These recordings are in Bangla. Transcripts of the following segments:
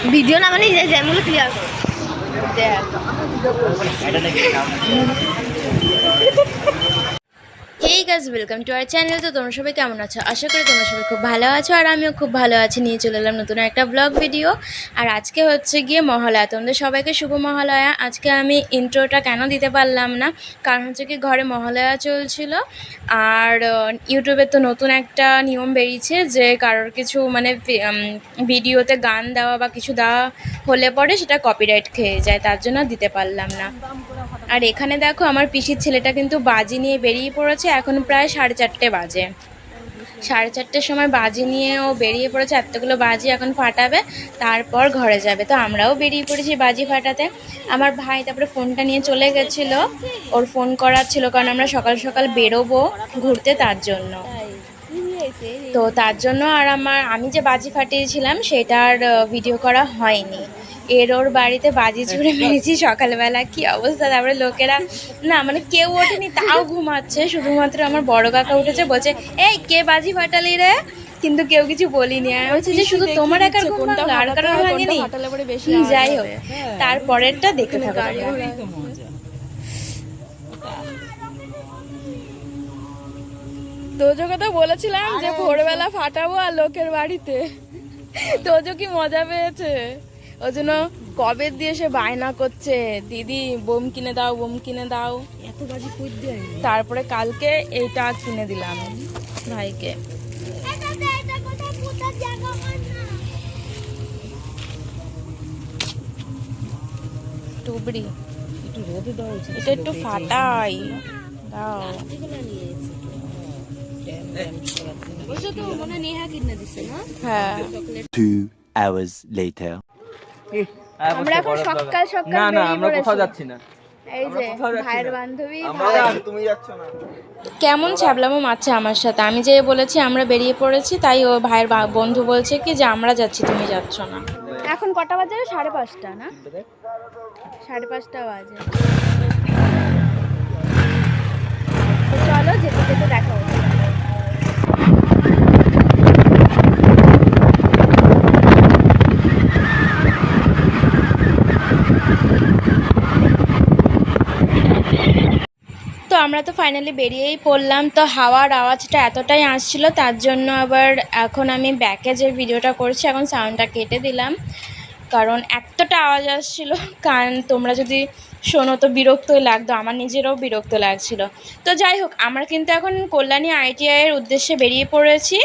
ভিডিও না মানে যেমন ক্লিয়ার করো। Hey guys, welcome to our channel. তো তোমরা সবাই কেমন আছো? আশা করি তোমরা সবাই খুব ভালো আছো, আর আমিও খুব ভালো আছি। নিয়ে চলে এলাম নতুন একটা ব্লগ ভিডিও। আর আজকে হচ্ছে গিয়ে মহালয়া। তোমাদের সবাইকে শুভ মহালয়া। আজকে আমি ইন্ট্রোটা কেন দিতে পারলাম না, কারণ হচ্ছে কি ঘরে মহালয়া চলছিল। আর ইউটিউবে তো নতুন একটা নিয়ম বেরিয়েছে যে কারোর কিছু মানে ভিডিওতে গান দেওয়া বা কিছু দেওয়া হলে পরে সেটা কপিরাইট খেয়ে যায়, তার জন্য দিতে পারলাম না। আর এখানে দেখো আমার পিসির ছেলেটা কিন্তু বাজি নিয়ে বেরিয়ে পড়েছে। এখন প্রায় 4:30 বাজে। 4:30 সময় বাজি নিয়ে ও বেরিয়ে পড়েছে। এতগুলো বাজি এখন ফাটাবে, তারপর ঘরে যাবে। তো আমরাও বেরিয়ে পড়েছি বাজি ফাটাতে। আমার ভাই তারপরে ফোনটা নিয়ে চলে গেছিলো, ওর ফোন করার ছিল, কারণ আমরা সকাল সকাল বেরোবো ঘুরতে, তার জন্য। তো তার জন্য আর আমি যে বাজি ফাটিয়েছিলাম সেটার ভিডিও করা হয়নি। ওর বাড়িতে বাজি ছুঁড়ে মেরেছি সকালবেলা, কি অবস্থা। তারপরে লোকেরা না মানে কেউ ওঠেনি, তাও ঘুমাচ্ছে। শুধুমাত্র আমার বড় কাকা উঠেছে, বলছে এই কে বাজি ফাটালি রে, কিন্তু কেউ কিছু বলিনি। আমি বলছি যে শুধু তোমার একার ঘুম ভাঙলো, আর কারোর ভাঙেনি। যাই হোক, তারপরেরটা দেখতে থাকো। তোজোকে তো বলেছিলাম যে ভোরবেলা ফাটাবো আর লোকের বাড়িতে। তোজো কি মজা পেয়েছে, ওই জন্য কবে দিয়ে সে বায়না করছে, দিদি বোম কিনে দাও, বোম কিনে দাও। এত বাজি কই দিয়ে তারপরে কালকে এইটা কিনে দিলাম ভাইকে। টুবড়ি এটা একটু ফাটাই দাও। 2 hours later. আমরা এখন সকাল সকাল না বেরিয়ে আমরা কোথাও পড়েছি। যাচ্ছি না। এই যে ভাইয়ের বান্ধবী তুমি যাচ্ছ না। কেমন ছ্যাবলামো মারছে আমার সাথে। আমি যে বলেছি আমরা বেরিয়ে পড়েছি, তাই ও ভাইয়ের বন্ধু বলছে কি যে আমরা যাচ্ছি, তুমি যাচ্ছ না। এখন কটা বাজে? 5:30 না? 5:30 বাজে। তো চলো যেতে যেতে দেখা হচ্ছে। তো আমরা তো ফাইনালি বেরিয়েই পড়লাম। তো হাওয়ার আওয়াজটা এতটাই আসছিল, তার জন্য আবার এখন আমি ব্যাকে যে ভিডিওটা করছি এখন সাউন্ডটা কেটে দিলাম, কারণ এতটা আওয়াজ আসছিল। কারণ তোমরা যদি শোনো তো বিরক্তই লাগতো, আমার নিজেরও বিরক্ত লাগছিল। তো যাই হোক, আমরা কিন্তু এখন কল্যাণী ITI-এর উদ্দেশ্যে বেরিয়ে পড়েছি।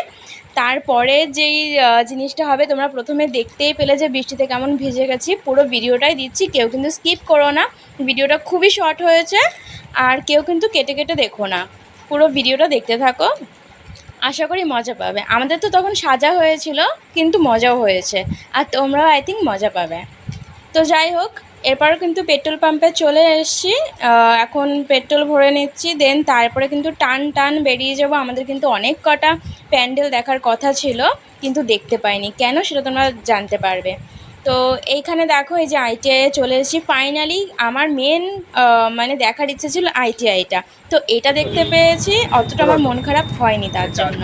তারপরে যেই জিনিসটা হবে, তোমরা প্রথমে দেখতেই পেলে যে বৃষ্টিতে কেমন ভিজে গেছি। পুরো ভিডিওটাই দিচ্ছি, কেউ কিন্তু স্কিপ করো না। ভিডিওটা খুবই শর্ট হয়েছে, আর কেউ কিন্তু কেটে কেটে দেখো না, পুরো ভিডিওটা দেখতে থাকো। আশা করি মজা পাবে। আমাদের তো তখন সাজা হয়েছিল, কিন্তু মজাও হয়েছে, আর তোমরাও আই থিঙ্ক মজা পাবে। তো যাই হোক, এরপর কিন্তু পেট্রোল পাম্পে চলে এসেছি। এখন পেট্রোল ভরে নিচ্ছি, দেন তারপরে কিন্তু টান বেরিয়ে যাব। আমাদের কিন্তু অনেক কটা প্যান্ডেল দেখার কথা ছিল, কিন্তু দেখতে পাইনি। কেন সেটা তোমরা জানতে পারবে। তো এইখানে দেখো, এই যে ITI-এ চলে এসেছি ফাইনালি। আমার মেন মানে দেখার ইচ্ছে ছিল ITI-টা, তো এটা দেখতে পেয়েছি। অতটা আমার মন খারাপ হয়নি তার জন্য।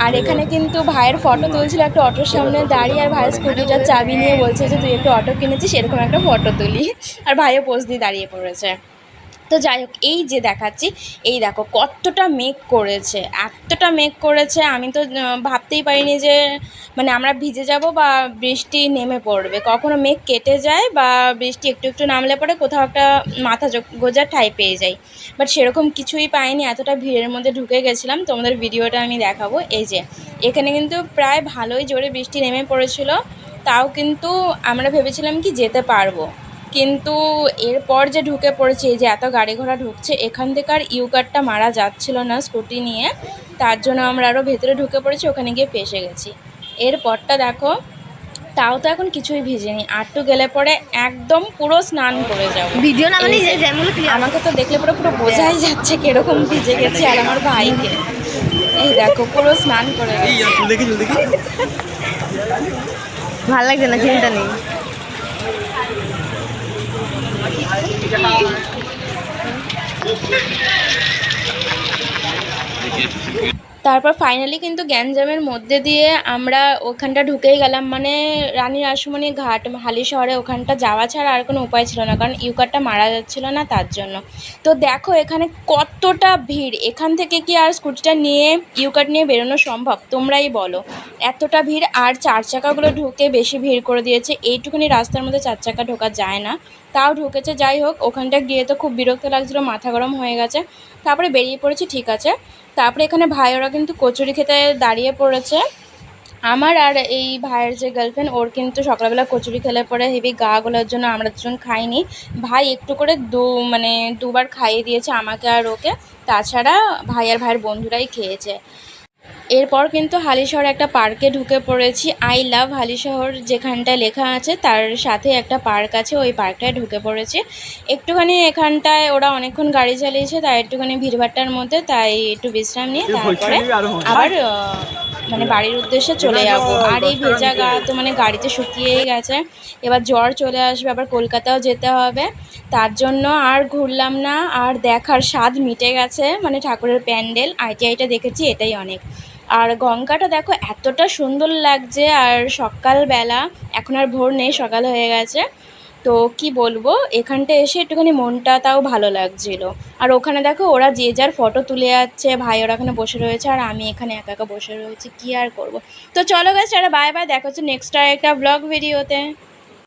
আর এখানে কিন্তু ভাইয়ের ফটো তুলছিল একটা অটোর সামনে দাঁড়িয়ে, আর ভাইয়ের স্কুটিটার চাবি নিয়ে বলছে যে তুই একটু অটো কিনেছিস, এরকম একটা ফটো তুলি। আর ভাইও পোজ দিয়ে দাঁড়িয়ে পড়েছে। তো যাই হোক, এই যে দেখাচ্ছি, এই দেখো কতটা মেঘ করেছে, এতটা মেঘ করেছে। আমি তো ভাবতেই পারিনি যে মানে আমরা ভিজে যাব বা বৃষ্টি নেমে পড়বে। কখনো মেঘ কেটে যায় বা বৃষ্টি একটু একটু নামলে পরে কোথাও একটা মাথা গোজার ঠাঁই পেয়ে যাই, বাট সেরকম কিছুই পাইনি। এতটা ভিড়ের মধ্যে ঢুকে গেছিলাম। তোমাদের ভিডিওটা আমি দেখাবো। এই যে এখানে কিন্তু প্রায় ভালোই জোরে বৃষ্টি নেমে পড়েছিল, তাও কিন্তু আমরা ভেবেছিলাম কি যেতে পারবো। কিন্তু এরপর যে ঢুকে পড়েছি, এই যে এত গাড়ি ঘোড়া ঢুকছে, এখান থেকে আর ইউকারটা মারা যাচ্ছিল না স্কুটি নিয়ে, তার জন্য আমরা আরও ভেতরে ঢুকে পড়েছি, ওখানে গিয়ে ফেঁসে গেছি। এরপরটা দেখো, তাও তো এখন কিছুই ভিজেনি। আরটু গেলে পরে একদম পুরো স্নান করে যাবো। ভিডিও না মানে যেমন আমাকে তো দেখলে পুরো বোঝাই যাচ্ছে কিরকম ভিজে গেছি, আর আমার ভাইকে এই দেখো পুরো স্নান করে গেছি। ভালো লাগছে না, চিন্তা নেই। তারপর ফাইনালি কিন্তু গ্যাঞ্জামের মধ্যে দিয়ে আমরা ওখানটা ঢুকেই গেলাম, মানে রানী রাসমণি ঘাট হালি শহরে ওখানটা যাওয়া ছাড়া আর কোনো উপায় ছিল না, কারণ ইউকারটা মারা যাচ্ছিল না তার জন্য। তো দেখো এখানে কতটা ভিড়, এখান থেকে কি আর স্কুটিটা নিয়ে ইউকার নিয়ে বেরোনো সম্ভব? তোমরাই বলো, এতটা ভিড়। আর 4 চাকাগুলো ঢুকে বেশি ভিড় করে দিয়েছে, এইটুকুনি রাস্তার মধ্যে 4 চাকা ঢোকা যায় না, তাও ঢুকেছে। যাই হোক, ওখানটা গিয়ে তো খুব বিরক্ত লাগছিলো, মাথা গরম হয়ে গেছে। তারপরে বেরিয়ে পড়েছি, ঠিক আছে। তারপরে এখানে ভাই ওরা কিন্তু কচুরি খেতে দাঁড়িয়ে পড়েছে। আমার আর এই ভাইয়ের যে গার্লফ্রেন্ড, ওর কিন্তু সকালবেলা কচুরি খেলে পরে হেভি গা গোলার জন্য আমরা দুজন খাইনি। ভাই একটু করে দুবার খাইয়ে দিয়েছে আমাকে আর ওকে, তাছাড়া ভাই আর ভাইয়ের বন্ধুরাই খেয়েছে। এরপর কিন্তু হালিশহরে একটা পার্কে ঢুকে পড়েছি, আই লাভ হালিশহর যেখানটায় লেখা আছে তার সাথে একটা পার্ক আছে, ওই পার্কটায় ঢুকে পড়েছি। একটুখানি এখানটায় ওরা অনেকক্ষণ গাড়ি চালিয়েছে, তাই একটুখানি ভিড়ভাট্টার মধ্যে, তাই একটু বিশ্রাম নিয়ে তারপরে আবার মানে বাড়ির উদ্দেশ্যে চলে যাবো। আর এই ভেজা গা তো মানে গাড়িতে শুকিয়েই গেছে, এবার জ্বর চলে আসবে, আবার কলকাতাও যেতে হবে, তার জন্য আর ঘুরলাম না। আর দেখার স্বাদ মিটে গেছে, মানে ঠাকুরের প্যান্ডেল আইটিআইটা দেখেছি, এটাই অনেক। আর গঙ্গাটা দেখো এতটা সুন্দর লাগছে, আর সকালবেলা, এখন আর ভোর নেই, সকাল হয়ে গেছে। তো কি বলবো, এখানটা এসে একটুখানি মনটা তাও ভালো লাগছিল। আর ওখানে দেখো ওরা যে যার ফটো তুলে যাচ্ছে, ভাই ওরা এখানে বসে রয়েছে আর আমি এখানে একা একা বসে রয়েছি, কি আর করব। তো চলো গাইস, বাই বাই, দেখা হচ্ছে নেক্সট আর একটা ব্লগ ভিডিওতে।